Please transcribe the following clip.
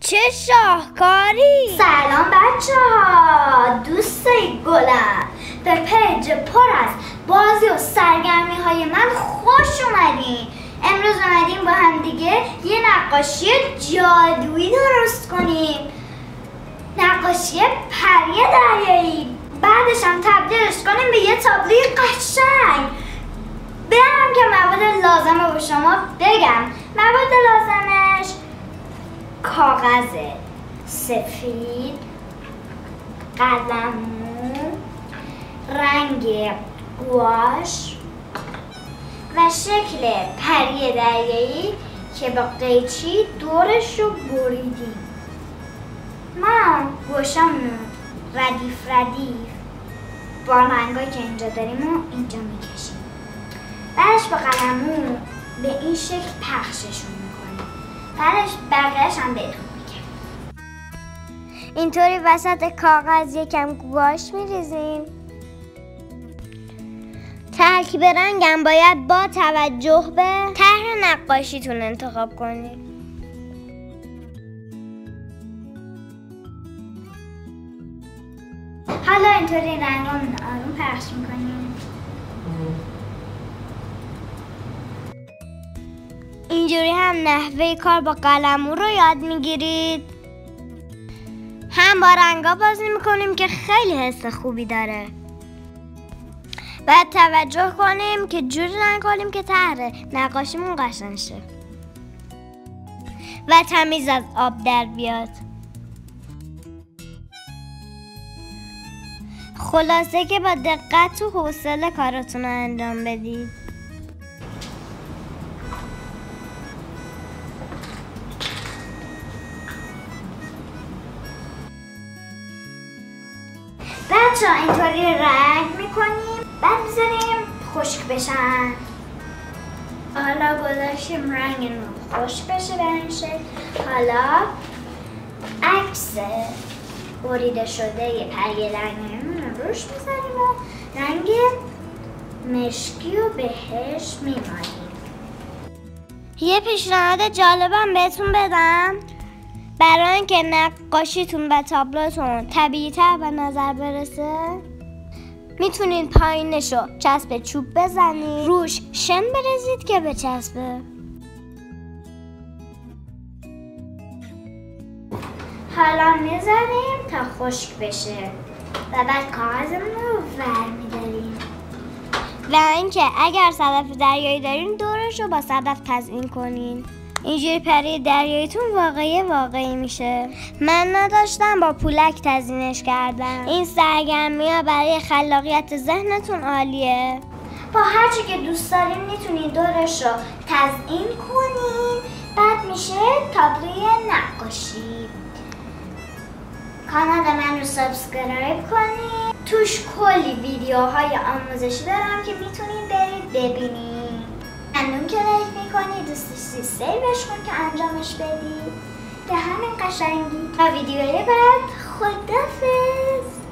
چه شاهکاری! سلام بچه ها، دوستای گلم، به پیج پر از بازی و سرگرمی های من خوش اومدین. امروز اومدیم با هم دیگه یه نقاشی جادویی درست کنیم، نقاشی پری دریایی. بعدش هم تبدیلش کنیم به یه تابلوی قشنگ. برم که مواد لازمه با شما بگم. مواد لازمش کاغذ سفید، قلممو، رنگ گواش و شکل پری دریایی که با قیچی دورش رو بریدیم. ما گوشامونو ردیف با رنگایی که اینجا داریم و اینجا میکشیم. بعدش با قلممو به این شکل پخششون میکنیم. بعدش بقیه‌اش هم بهتون میگم. اینطوری وسط کاغذ یکم گواش میریزیم. ترکیب رنگم باید با توجه به طرح نقاشیتون انتخاب کنید. حالا اینطوری رنگامون آروم پخش میکنیم. اینجوری هم نحوه کار با قلمو رو یاد میگیرید، هم با رنگا بازی میکنیم که خیلی حس خوبی داره. باید توجه کنیم که جوری رنگ کنیم که طرح نقاشیمون قشنگ شه و تمیز از آب در بیاد. خلاصه که با دقت و حوصله کاراتون رو انجام بدید. بچه ها اینطوری رنگ میکنیم، بعد میذاریم خشک بشن. حالا گذاشتیم رنگ نو خشک بشه به این شکل. حالا عکس بریده شده یه پری رنگمون رو روش میذاریم و رنگ مشکی رو بهش میمالیم. یه پیشنهاد جالبم بهتون بدم. برای اینکه نقاشیتون و تابلوتون طبیعی‌تر به نظر برسه، میتونید پایینشو چسب چوب بزنید، روش شن بریزید که بچسبه. حالا میذاریم تا خشک بشه و بعد کاغذمون رو ور میداریم. و اینکه اگر صدف دریایی دارین دورش رو با صدف تزیین کنین. اینجوری پری دریاییتون واقعی میشه. من نداشتم، با پولک تزیینش کردم. این سرگرمی ها برای خلاقیت ذهنتون عالیه. با هر چی که دوست دارین میتونین دورش رو تزیین کنین. بعد میشه تابلوی نقاشی. کانال من رو سابسکرایب کنین. توش کلی ویدیوهای آموزشی دارم که میتونین برید ببینین. ممنون که لایک میکنی، دوستش سیوش کن که انجامش بدی. به همین قشنگی تا ویدیوی بعد، خداحافظ.